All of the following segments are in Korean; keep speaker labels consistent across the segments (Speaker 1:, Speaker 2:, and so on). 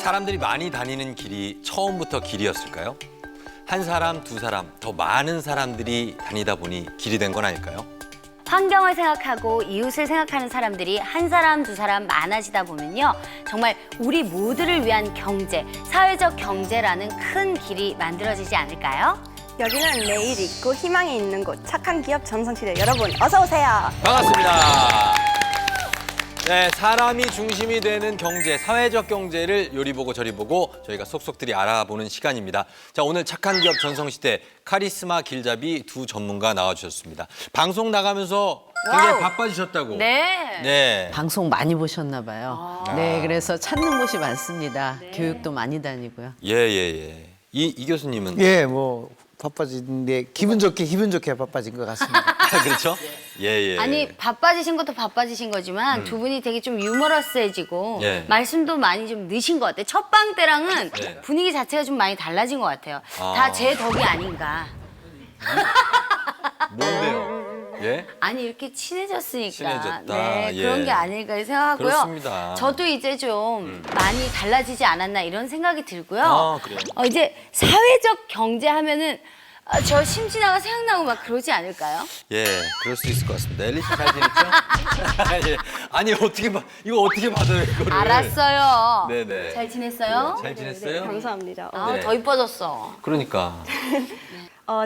Speaker 1: 사람들이 많이 다니는 길이 처음부터 길이었을까요? 한 사람, 두 사람, 더 많은 사람들이 다니다 보니 길이 된 건 아닐까요?
Speaker 2: 환경을 생각하고 이웃을 생각하는 사람들이 한 사람, 두 사람 많아지다 보면요. 정말 우리 모두를 위한 경제, 사회적 경제라는 큰 길이 만들어지지 않을까요?
Speaker 3: 여기는 내일이 있고 희망이 있는 곳 착한 기업 전성시대 여러분 어서 오세요.
Speaker 1: 반갑습니다. 네, 사람이 중심이 되는 경제, 사회적 경제를 요리 보고 저리 보고 저희가 속속들이 알아보는 시간입니다. 자, 오늘 착한 기업 전성시대 카리스마 길잡이 두 전문가 나와주셨습니다. 방송 나가면서 굉장히
Speaker 2: 와우.
Speaker 1: 바빠지셨다고.
Speaker 2: 네.
Speaker 1: 네.
Speaker 4: 방송 많이 보셨나 봐요. 네, 그래서 찾는 곳이 많습니다. 교육도 많이 다니고요.
Speaker 1: 예, 예, 예. 이 교수님은?
Speaker 5: 예, 뭐 바빠진데 기분 좋게 바빠진 것 같습니다.
Speaker 1: 아, 그렇죠? 예, 예.
Speaker 2: 아니 바빠지신 것도 바빠지신 거지만 두 분이 되게 좀 유머러스해지고
Speaker 1: 예.
Speaker 2: 말씀도 많이 좀 느신 것 같아요. 첫 방 때랑은
Speaker 1: 네.
Speaker 2: 분위기 자체가 좀 많이 달라진 것 같아요.
Speaker 1: 아.
Speaker 2: 다 제 덕이 아닌가.
Speaker 1: 뭔데요? 예?
Speaker 2: 아니 이렇게 친해졌으니까
Speaker 1: 친해졌다.
Speaker 2: 네,
Speaker 1: 예.
Speaker 2: 그런 게 아닐까 생각하고요.
Speaker 1: 그렇습니다.
Speaker 2: 저도 이제 좀 많이 달라지지 않았나 이런 생각이 들고요.
Speaker 1: 아, 그래요?
Speaker 2: 이제 사회적 경제 하면은 저 심진아가 생각나고 막 그러지 않을까요?
Speaker 1: 예, 그럴 수 있을 것 같습니다. 엘리 씨 잘 지냈죠? 예. 아니, 이거 어떻게 받아요, 이거를?
Speaker 2: 알았어요.
Speaker 1: 네네.
Speaker 2: 잘 지냈어요?
Speaker 1: 잘 지냈어요?
Speaker 3: 감사합니다.
Speaker 2: 아,
Speaker 1: 네.
Speaker 2: 더 이뻐졌어.
Speaker 1: 그러니까.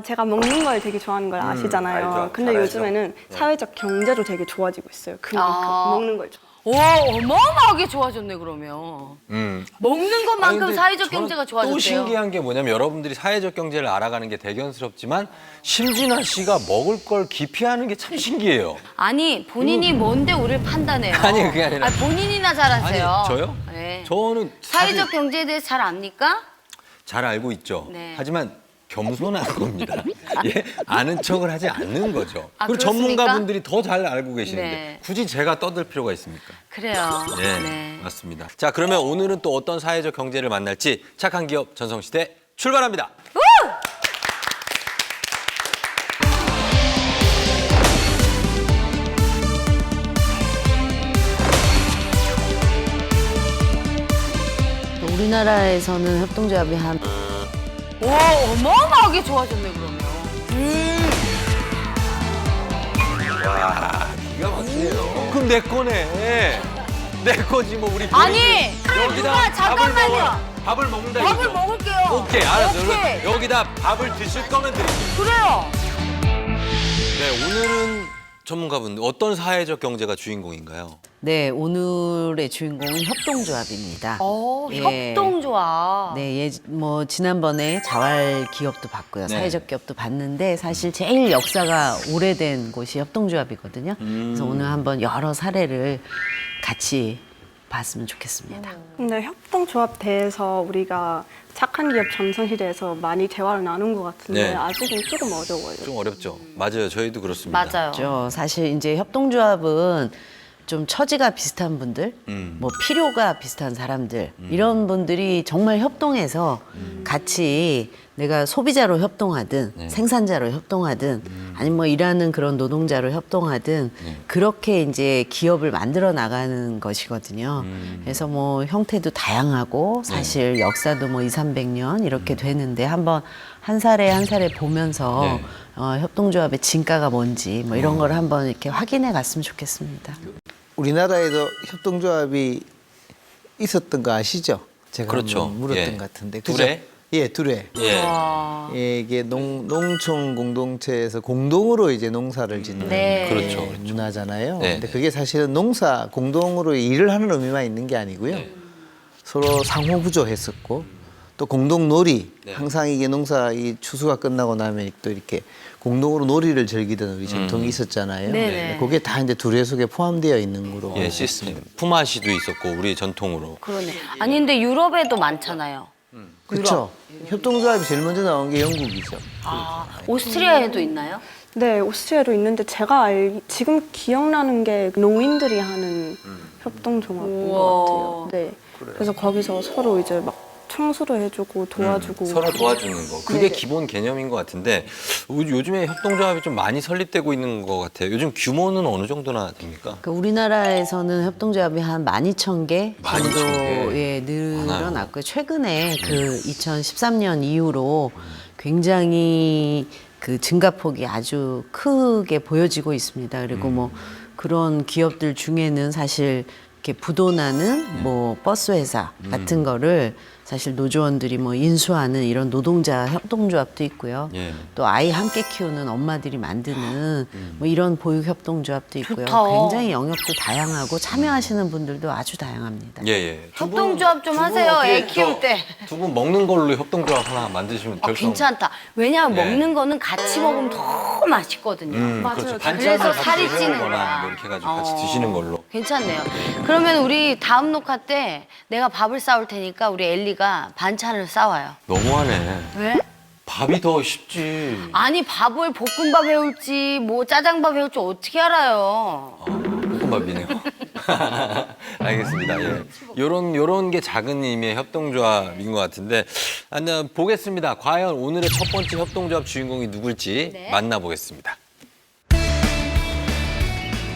Speaker 3: 제가 먹는 걸 되게 좋아하는 걸 아시잖아요.
Speaker 1: 알죠.
Speaker 3: 근데
Speaker 1: 잘 알죠.
Speaker 3: 요즘에는 사회적 경제도 되게 좋아지고 있어요. 그만큼
Speaker 2: 아.
Speaker 3: 먹는 걸 좋아.
Speaker 2: 와, 어마어마하게 좋아졌네 그러면. 먹는 것만큼
Speaker 1: 아니, 근데
Speaker 2: 사회적
Speaker 1: 저는
Speaker 2: 경제가 좋아졌대요.
Speaker 1: 또 신기한 게 뭐냐면 여러분들이 사회적 경제를 알아가는 게 대견스럽지만 심진아 씨가 먹을 걸 기피하는 게 참 신기해요.
Speaker 2: 아니 본인이 뭔데 우리를 판단해요?
Speaker 1: 아니, 그게 아니라.
Speaker 2: 본인이나 잘 아세요.
Speaker 1: 아니, 저요?
Speaker 2: 네.
Speaker 1: 저는 사실
Speaker 2: 사회적 경제에 대해서 잘 압니까?
Speaker 1: 잘 알고 있죠.
Speaker 2: 네.
Speaker 1: 하지만 겸손한 겁니다. 예? 아는 척을 하지 않는 거죠.
Speaker 2: 아,
Speaker 1: 그리고
Speaker 2: 그렇습니까?
Speaker 1: 전문가분들이 더 잘 알고 계시는데
Speaker 2: 네.
Speaker 1: 굳이 제가 떠들 필요가 있습니까?
Speaker 2: 그래요.
Speaker 1: 네,
Speaker 2: 네.
Speaker 1: 맞습니다. 자, 그러면 오늘은 또 어떤 사회적 경제를 만날지 착한 기업 전성시대 출발합니다.
Speaker 4: 우리나라에서는 협동조합이 한
Speaker 2: 와, 어마어마하게 좋아졌네 그러면.
Speaker 1: 기가 막히네요. 그럼 내 거네. 내 거지 뭐 우리.
Speaker 2: 아니,
Speaker 1: 여기다
Speaker 2: 누가 잠깐만요.
Speaker 1: 밥을 먹는다.
Speaker 2: 밥을
Speaker 1: 이거죠?
Speaker 2: 먹을게요.
Speaker 1: 오케이, 알았어요.
Speaker 2: 오케이.
Speaker 1: 그럼 여기다 밥을 드실 거면 드릴게요.
Speaker 2: 그래요.
Speaker 1: 네, 오늘은 전문가분 어떤 사회적 경제가 주인공인가요?
Speaker 4: 네, 오늘의 주인공은 협동조합입니다. 예.
Speaker 2: 협동조합.
Speaker 4: 네, 뭐 지난번에 자활 기업도 봤고요.
Speaker 1: 네.
Speaker 4: 사회적 기업도 봤는데 사실 제일 역사가 오래된 곳이 협동조합이거든요. 그래서 오늘 한번 여러 사례를 같이 봤으면 좋겠습니다.
Speaker 3: 근데 협동조합 대해서 우리가 착한 기업 전성시대에서 많이 대화를 나눈 것 같은데
Speaker 1: 네.
Speaker 3: 아직은 조금 어려워요.
Speaker 1: 좀 어렵죠. 맞아요. 저희도 그렇습니다.
Speaker 2: 맞아요.
Speaker 4: 사실 이제 협동조합은 좀 처지가 비슷한 분들, 뭐 필요가 비슷한 사람들 이런 분들이 정말 협동해서 같이 내가 소비자로 협동하든 생산자로 협동하든 아니면 뭐 일하는 그런 노동자로 협동하든 그렇게 이제 기업을 만들어 나가는 것이거든요. 그래서 뭐 형태도 다양하고 사실 역사도 뭐 200~300년 이렇게 되는데 한번 한 사례 한 사례 보면서
Speaker 1: 네.
Speaker 4: 협동조합의 진가가 뭔지 뭐 이런 걸 한번 이렇게 확인해 갔으면 좋겠습니다.
Speaker 5: 우리나라에도 협동조합이 있었던 거 아시죠? 제가
Speaker 1: 그렇죠.
Speaker 5: 한번 물었던
Speaker 1: 예.
Speaker 5: 것 같은데.
Speaker 1: 둘에?
Speaker 5: 예, 둘에.
Speaker 1: 예.
Speaker 2: 와.
Speaker 5: 예, 이게 농촌 공동체에서 공동으로 이제 농사를 짓는
Speaker 2: 네.
Speaker 1: 그렇죠.
Speaker 5: 문화잖아요.
Speaker 1: 네,
Speaker 5: 근데
Speaker 1: 네.
Speaker 5: 그게 사실은 농사 공동으로 일을 하는 의미만 있는 게 아니고요.
Speaker 1: 네.
Speaker 5: 서로 상호 부조했었고 또 공동 놀이.
Speaker 1: 네.
Speaker 5: 항상 이게 농사 이 추수가 끝나고 나면 또 이렇게 공동으로 놀이를 즐기던 우리 전통이 있었잖아요.
Speaker 2: 네네.
Speaker 5: 그게 다 이제 두레 속에 포함되어 있는 거로.
Speaker 1: 예, 시스템. 품앗이도 있었고 우리 전통으로.
Speaker 2: 그러네. 아니 근데 유럽에도 많잖아요.
Speaker 5: 그렇죠. 협동조합이 제일 먼저 나온 게 영국이죠.
Speaker 2: 아, 오스트리아에도 있나요?
Speaker 3: 네, 오스트리아도 있는데 제가 지금 기억나는 게 농인들이 하는 협동조합인
Speaker 2: 우와.
Speaker 3: 것 같아요. 네. 그래서 거기서 서로 이제 막 청소도 해주고 도와주고
Speaker 1: 서로 도와주는 거. 그게
Speaker 3: 네네.
Speaker 1: 기본 개념인 것 같은데 요즘에 협동조합이 좀 많이 설립되고 있는 것 같아요. 요즘 규모는 어느 정도나 됩니까?
Speaker 4: 그 우리나라에서는 협동조합이 한 12,000개
Speaker 1: 12,000개.
Speaker 4: 정도에 늘어났고요. 최근에 그 2013년 이후로 굉장히 그 증가폭이 아주 크게 보여지고 있습니다. 그리고 뭐 그런 기업들 중에는 사실 이렇게 부도나는 뭐 버스 회사 같은 거를 사실 노조원들이 뭐 인수하는 이런 노동자 협동조합도 있고요.
Speaker 1: 예.
Speaker 4: 또 아이 함께 키우는 엄마들이 만드는 뭐 이런 보육 협동조합도 있고요.
Speaker 2: 좋다.
Speaker 4: 굉장히 영역도 다양하고 참여하시는 분들도 아주 다양합니다.
Speaker 1: 예, 예.
Speaker 2: 협동조합 좀 하세요, 애 키울 때.
Speaker 1: 두 분 먹는 걸로 협동조합 하나 만드시면
Speaker 2: 아,
Speaker 1: 결성.
Speaker 2: 괜찮다. 왜냐하면
Speaker 1: 네.
Speaker 2: 먹는 거는 같이 먹으면 더 맛있거든요.
Speaker 1: 그렇죠.
Speaker 2: 그래서
Speaker 1: 반찬을 같이
Speaker 2: 살이 찌는
Speaker 1: 해오거나
Speaker 2: 거야.
Speaker 1: 뭐 이렇게 해가지고 같이 드시는 걸로.
Speaker 2: 괜찮네요. 그러면 우리 다음 녹화 때 내가 밥을 싸울 테니까 우리 엘리가 반찬을 싸와요.
Speaker 1: 너무하네.
Speaker 2: 왜?
Speaker 1: 밥이 더 쉽지.
Speaker 2: 아니 밥을 볶음밥 해올지 뭐 짜장밥 해올지 어떻게 알아요?
Speaker 1: 볶음밥이네요. 알겠습니다. 예. 요런 게 작은 의미의 협동조합인 것 같은데, 보겠습니다. 과연 오늘의 첫 번째 협동조합 주인공이 누굴지
Speaker 2: 네.
Speaker 1: 만나보겠습니다.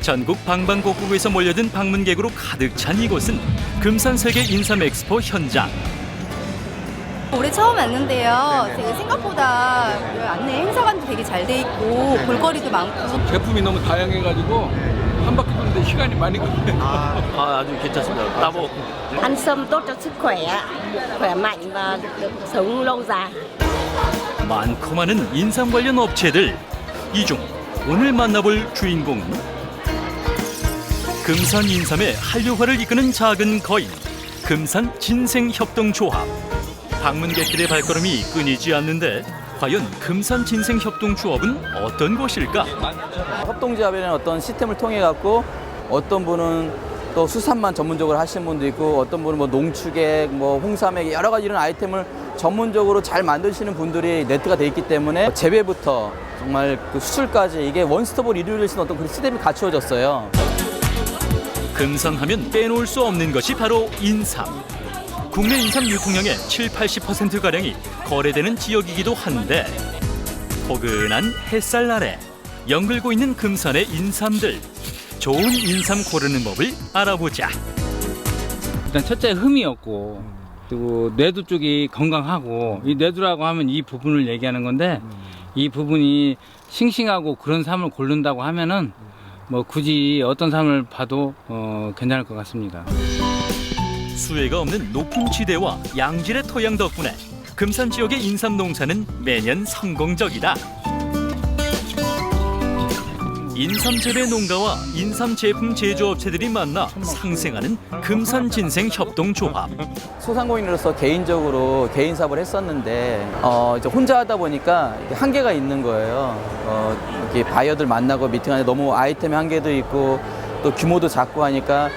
Speaker 6: 전국 방방곡곡에서 몰려든 방문객으로 가득 찬 이곳은 금산세계 인삼 엑스포 현장.
Speaker 7: 올해 처음 왔는데요. 되게 생각보다 안내 행사관도 되게 잘 돼 있고 볼거리도 많고
Speaker 8: 제품이 너무 다양해가지고 한 바퀴 도는데 시간이 많이 걸려요.
Speaker 6: 아주 괜찮습니다. 따보.
Speaker 9: Ăn sâm tốt cho sức khỏe, khỏe mạnh và được sống lâu dài.
Speaker 6: 많고 많은 인삼 관련 업체들. 이 중 오늘 만나볼 주인공은 금산 인삼의 한류화를 이끄는 작은 거인, 금산 진생협동조합. 방문객들의 발걸음이 끊이지 않는데 과연 금산 진생협동조합은 어떤 곳일까?
Speaker 10: 협동조합에는 어떤 시스템을 통해 갖고 어떤 분은 또 수산만 전문적으로 하시는 분도 있고 어떤 분은 뭐 농축액, 뭐 홍삼액 여러 가지 이런 아이템을 전문적으로 잘 만드시는 분들이 네트가 돼 있기 때문에 재배부터 정말 그 수출까지 이게 원스톱으로 이루어질 수 있는 어떤 그런 시스템이 갖추어졌어요.
Speaker 6: 금산하면 빼놓을 수 없는 것이 바로 인삼. 국내 인삼 유통량의 70~80%가량이 거래되는 지역이기도 한데 포근한 햇살 아래 연글고 있는 금산의 인삼들. 좋은 인삼 고르는 법을 알아보자.
Speaker 8: 일단 첫째 흠이 없고 그리고 뇌두 쪽이 건강하고 이 뇌두라고 하면 이 부분을 얘기하는 건데 이 부분이 싱싱하고 그런 삶을 고른다고 하면은 뭐 굳이 어떤 삶을 봐도 괜찮을 것 같습니다.
Speaker 6: 수해가 없는 높은 지대와 양질의 토양 덕분에 금산 지역의 인삼 농사는 매년 성공적이다. 인삼 재배 농가와 인삼 제품 제조업체들이 만나 상생하는 금산 진생 협동조합.
Speaker 10: 소상공인으로서 개인적으로 개인 사업을 했었는데 이제 혼자 하다 보니까 이게 한계가 있는 거예요. 이렇게 바이어들 만나고 미팅하는데 너무 아이템의 한계도 있고 또 규모도 작고 하니까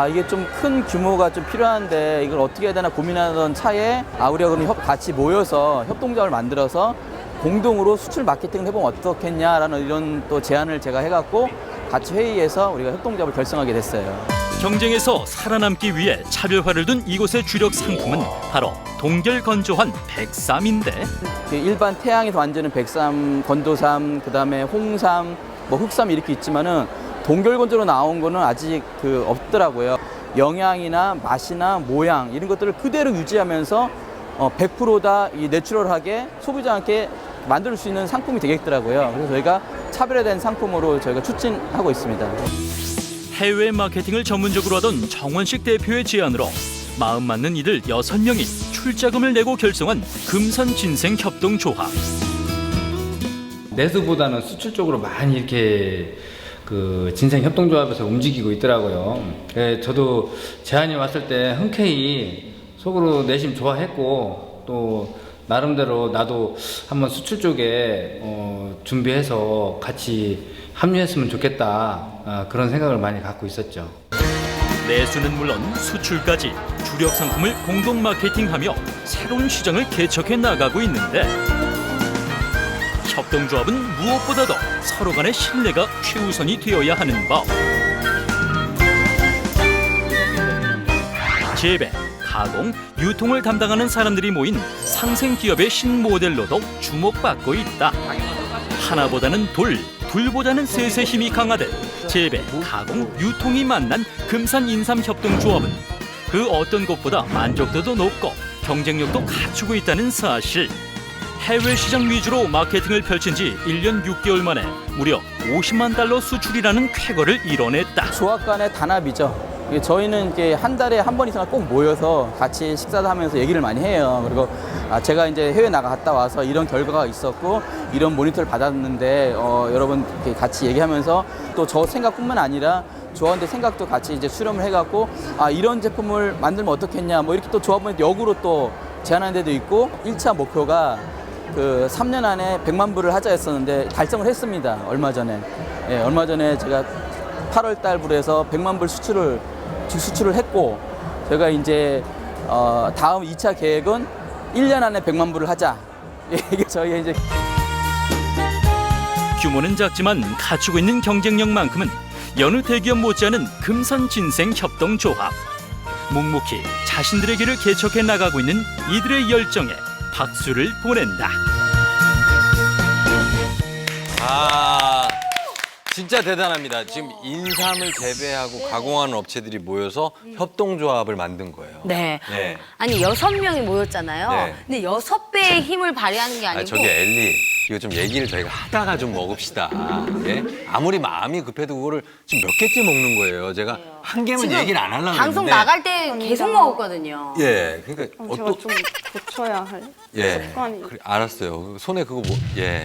Speaker 10: 이게 좀 큰 규모가 좀 필요한데 이걸 어떻게 해야 되나 고민하던 차에 우리가 그럼 같이 모여서 협동조합을 만들어서 공동으로 수출 마케팅을 해보면 어떻겠냐라는 이런 또 제안을 제가 해갖고 같이 회의해서 우리가 협동조합을 결성하게 됐어요.
Speaker 6: 경쟁에서 살아남기 위해 차별화를 둔 이곳의 주력 상품은 바로 동결건조한 백삼인데
Speaker 10: 일반 태양에서 완전히 백삼, 건도삼, 그다음에 홍삼, 뭐 흑삼 이렇게 있지만은 동결건조로 나온 거는 아직 없더라고요. 영양이나 맛이나 모양 이런 것들을 그대로 유지하면서 100% 다 이 내추럴하게 소비자한테 만들 수 있는 상품이 되겠더라고요. 그래서 저희가 차별화된 상품으로 저희가 추진하고 있습니다.
Speaker 6: 해외 마케팅을 전문적으로 하던 정원식 대표의 제안으로 마음 맞는 이들 6명이 출자금을 내고 결성한 금산 진생 협동조합.
Speaker 8: 내수보다는 수출 쪽으로 많이 이렇게 그 진생 협동조합에서 움직이고 있더라고요. 저도 제안이 왔을 때 흔쾌히 속으로 내심 좋아했고 또 나름대로 나도 한번 수출 쪽에 준비해서 같이 합류했으면 좋겠다 그런 생각을 많이 갖고 있었죠.
Speaker 6: 내수는 물론 수출까지 주력 상품을 공동 마케팅하며 새로운 시장을 개척해 나가고 있는데 협동조합은 무엇보다도 서로 간의 신뢰가 최우선이 되어야 하는 법. 재배, 가공, 유통을 담당하는 사람들이 모인 상생 기업의 신모델로도 주목받고 있다. 하나보다는 둘보다는 셋의 힘이 강화된 재배, 가공, 유통이 만난 금산인삼협동조합은 그 어떤 곳보다 만족도도 높고 경쟁력도 갖추고 있다는 사실. 해외 시장 위주로 마케팅을 펼친 지 1년 6개월 만에 무려 50만 달러 수출이라는 쾌거를 이뤄냈다.
Speaker 10: 조합 간의 단합이죠. 저희는 이렇게 한 달에 한 번 이상 꼭 모여서 같이 식사도 하면서 얘기를 많이 해요. 그리고 제가 이제 해외 나갔다 와서 이런 결과가 있었고 이런 모니터를 받았는데 여러분 이렇게 같이 얘기하면서 또 저 생각뿐만 아니라 조합원들 생각도 같이 이제 수렴을 해갖고 이런 제품을 만들면 어떻겠냐 뭐 이렇게 또 조합원들 역으로 또 제안하는 데도 있고 1차 목표가 그 3년 안에 100만 부를 하자 했었는데 달성을 했습니다. 얼마 전에. 예, 얼마 전에 제가 8월 달부로 해서 100만 불 수출을 했고 제가 이제 다음 2차 계획은 1년 안에 100만 불을 하자. 이게 저희 이제
Speaker 6: 규모는 작지만 갖추고 있는 경쟁력만큼은 여느 대기업 못지않은 금산진생협동조합. 묵묵히 자신들의 길을 개척해 나가고 있는 이들의 열정에 박수를 보낸다.
Speaker 1: 진짜 대단합니다. 지금 인삼을 재배하고 가공하는 업체들이 모여서 협동조합을 만든 거예요.
Speaker 2: 네.
Speaker 1: 네.
Speaker 2: 아니 6명이 모였잖아요.
Speaker 1: 네.
Speaker 2: 근데 6배의 힘을 발휘하는 게 아니고
Speaker 1: 저기 엘리, 이거 좀 얘기를 저희가 하다가 좀 먹읍시다. 예? 아무리 마음이 급해도 그거를 지금 몇 개째 먹는 거예요. 제가 한 개면
Speaker 2: 지금
Speaker 1: 얘기를 안 하려고
Speaker 2: 방송
Speaker 1: 했는데.
Speaker 2: 나갈 때 계속 먹었거든요.
Speaker 1: 예, 그러니까
Speaker 3: 제가 좀 고쳐야 할
Speaker 1: 예,
Speaker 3: 습관이.
Speaker 1: 그래, 알았어요. 손에 그거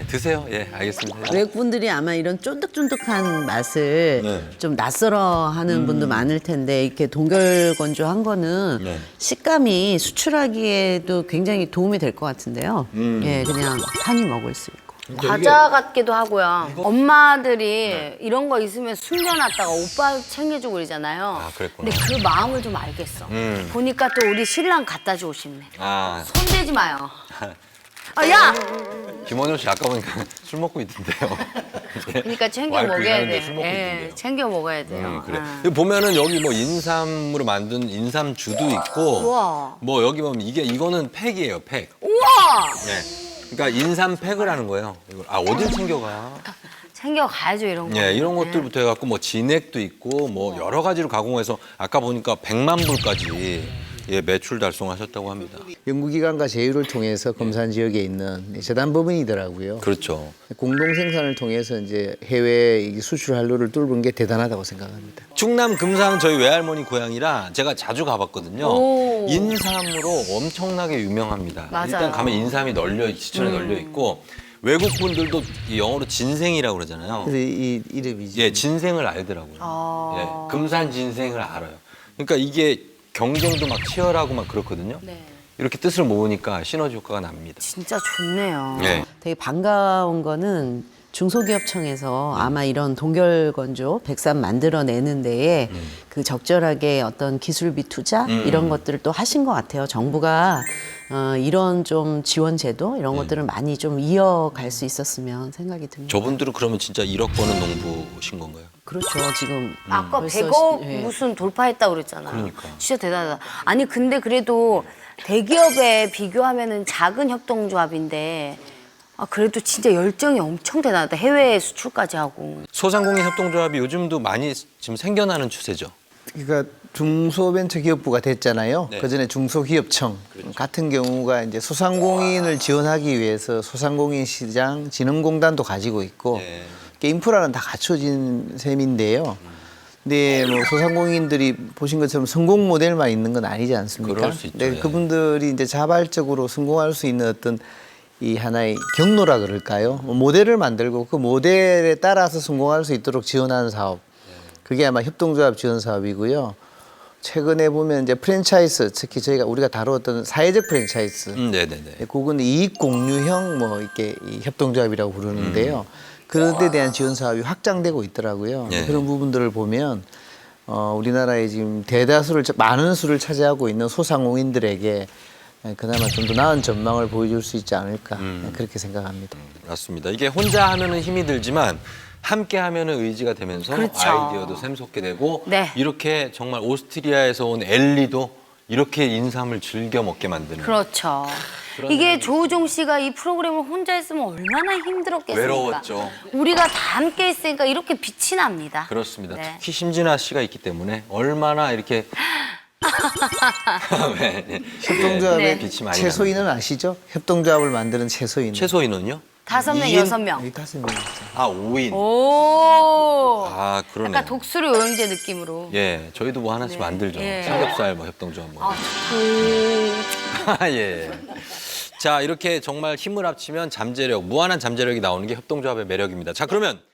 Speaker 1: 드세요. 예, 알겠습니다.
Speaker 4: 외국분들이 아마 이런 쫀득쫀득한 맛을
Speaker 1: 네.
Speaker 4: 좀 낯설어하는 분도 많을 텐데 이렇게 동결건조한 거는
Speaker 1: 네.
Speaker 4: 식감이 수출하기에도 굉장히 도움이 될 것 같은데요. 예, 그냥 편히 먹을 수 있고.
Speaker 2: 과자 같기도 하고요. 엄마들이 이런 거 있으면 숨겨놨다가 오빠 챙겨주고 그러잖아요.
Speaker 1: 그랬구나.
Speaker 2: 근데 그 마음을 좀 알겠어. 보니까 또 우리 신랑 갖다 주고 싶네. 손대지 마요. 야!
Speaker 1: 김원효 씨 아까 보니까 술 먹고 있던데요.
Speaker 2: 그러니까 챙겨
Speaker 1: 와이프
Speaker 2: 먹어야
Speaker 1: 일하는데
Speaker 2: 돼.
Speaker 1: 술 먹고 있던데요.
Speaker 2: 챙겨 먹어야 돼요.
Speaker 1: 그래. 여기 보면은 여기 뭐 인삼으로 만든 인삼주도 있고,
Speaker 2: 우와.
Speaker 1: 뭐 여기 보면 이거는 팩이에요, 팩.
Speaker 2: 우와!
Speaker 1: 네. 그러니까 인삼 팩을 하는 거예요. 어딜 챙겨가?
Speaker 2: 챙겨 가야죠 이런 거.
Speaker 1: 예, 이런 것들부터 해갖고 뭐 진액도 있고 뭐 여러 가지로 가공해서 아까 보니까 100만 불까지 매출 달성하셨다고 합니다.
Speaker 5: 연구기관과 제휴를 통해서 금산 지역에 있는 재단법인이더라고요.
Speaker 1: 그렇죠.
Speaker 5: 공동 생산을 통해서 이제 해외 수출 한로를 뚫은 게 대단하다고 생각합니다.
Speaker 1: 충남 금산 저희 외할머니 고향이라 제가 자주 가봤거든요.
Speaker 2: 오.
Speaker 1: 인삼으로 엄청나게 유명합니다.
Speaker 2: 맞아요.
Speaker 1: 일단 가면 인삼이 지천에 널려 있고 외국 분들도 이 영어로 진생이라고 그러잖아요.
Speaker 5: 그래서 이 이름이지.
Speaker 1: 예, 진생을 알더라고요. 예, 금산 진생을 알아요. 그러니까 이게 경쟁도 막 치열하고 막 그렇거든요.
Speaker 2: 네.
Speaker 1: 이렇게 뜻을 모으니까 시너지 효과가 납니다.
Speaker 2: 진짜 좋네요.
Speaker 1: 예.
Speaker 4: 되게 반가운 거는 중소기업청에서 아마 이런 동결건조 백삼 만들어내는 데에 그 적절하게 어떤 기술비 투자 이런 것들을 또 하신 것 같아요. 정부가 이런 좀 지원 제도 이런 것들을 많이 좀 이어갈 수 있었으면 생각이 듭니다.
Speaker 1: 저분들은 그러면 진짜 1억 버는 농부신 건가요?
Speaker 4: 그렇죠. 지금
Speaker 2: 아까
Speaker 4: 벌써
Speaker 2: 100억
Speaker 4: 예.
Speaker 2: 무슨 돌파했다고 그랬잖아요.
Speaker 1: 그러니까.
Speaker 2: 진짜 대단하다. 아니 근데 그래도 대기업에 비교하면은 작은 협동조합인데 그래도 진짜 열정이 엄청 대단하다. 해외 수출까지 하고.
Speaker 1: 소상공인 협동조합이 요즘도 많이 지금 생겨나는 추세죠.
Speaker 5: 그러니까 중소벤처기업부가 됐잖아요.
Speaker 1: 네.
Speaker 5: 그전에 중소기업청 같은 경우가 이제 소상공인을 지원하기 위해서 소상공인 시장 진흥공단도 가지고 있고
Speaker 1: 네.
Speaker 5: 인프라는 다 갖춰진 셈인데요. 근데 뭐 소상공인들이 보신 것처럼 성공 모델만 있는 건 아니지 않습니까?
Speaker 1: 그럴 수 있죠.
Speaker 5: 근데
Speaker 1: 예.
Speaker 5: 그분들이 이제 자발적으로 성공할 수 있는 어떤 이 하나의 경로라 그럴까요? 모델을 만들고 그 모델에 따라서 성공할 수 있도록 지원하는 사업. 그게 아마 협동조합 지원 사업이고요. 최근에 보면 이제 프랜차이즈, 특히 우리가 다루었던 사회적 프랜차이즈.
Speaker 1: 네네네.
Speaker 5: 그건 이익 공유형 뭐 이렇게 이 협동조합이라고 부르는데요. 그런 데 대한 지원 사업이 확장되고 있더라고요.
Speaker 1: 네.
Speaker 5: 그런 부분들을 보면 우리나라에 지금 많은 수를 차지하고 있는 소상공인들에게 그나마 좀 더 나은 전망을 보여줄 수 있지 않을까 그렇게 생각합니다.
Speaker 1: 맞습니다. 이게 혼자 하면은 힘이 들지만 함께 하면은 의지가 되면서
Speaker 2: 그렇죠.
Speaker 1: 아이디어도 샘솟게 되고
Speaker 2: 네.
Speaker 1: 이렇게 정말 오스트리아에서 온 엘리도 이렇게 인삼을 즐겨 먹게 만드는.
Speaker 2: 그렇죠. 이게 조우종 씨가 이 프로그램을 혼자 했으면 얼마나 힘들었겠습니까?
Speaker 1: 외로웠죠.
Speaker 2: 우리가 다 함께 했으니까 이렇게 빛이 납니다.
Speaker 1: 그렇습니다.
Speaker 2: 네.
Speaker 1: 특히 심진아 씨가 있기 때문에 얼마나 이렇게 네.
Speaker 5: 협동조합의
Speaker 2: 네.
Speaker 1: 빛이 많이
Speaker 5: 최소인은 아시죠? 협동조합을 만드는 최소인.
Speaker 1: 최소인은요?
Speaker 2: 5명,
Speaker 1: 이인?
Speaker 2: 6명.
Speaker 5: 5명.
Speaker 1: 아, 5인.
Speaker 2: 오.
Speaker 1: 아, 그러네.
Speaker 2: 약간 독수리 오형제 느낌으로.
Speaker 1: 예, 저희도 뭐 하나씩 만들죠.
Speaker 2: 예.
Speaker 1: 삼겹살 뭐 협동조합 뭐.
Speaker 2: 아,
Speaker 1: 예. 자, 이렇게 정말 힘을 합치면 잠재력, 무한한 잠재력이 나오는 게 협동조합의 매력입니다. 자, 그러면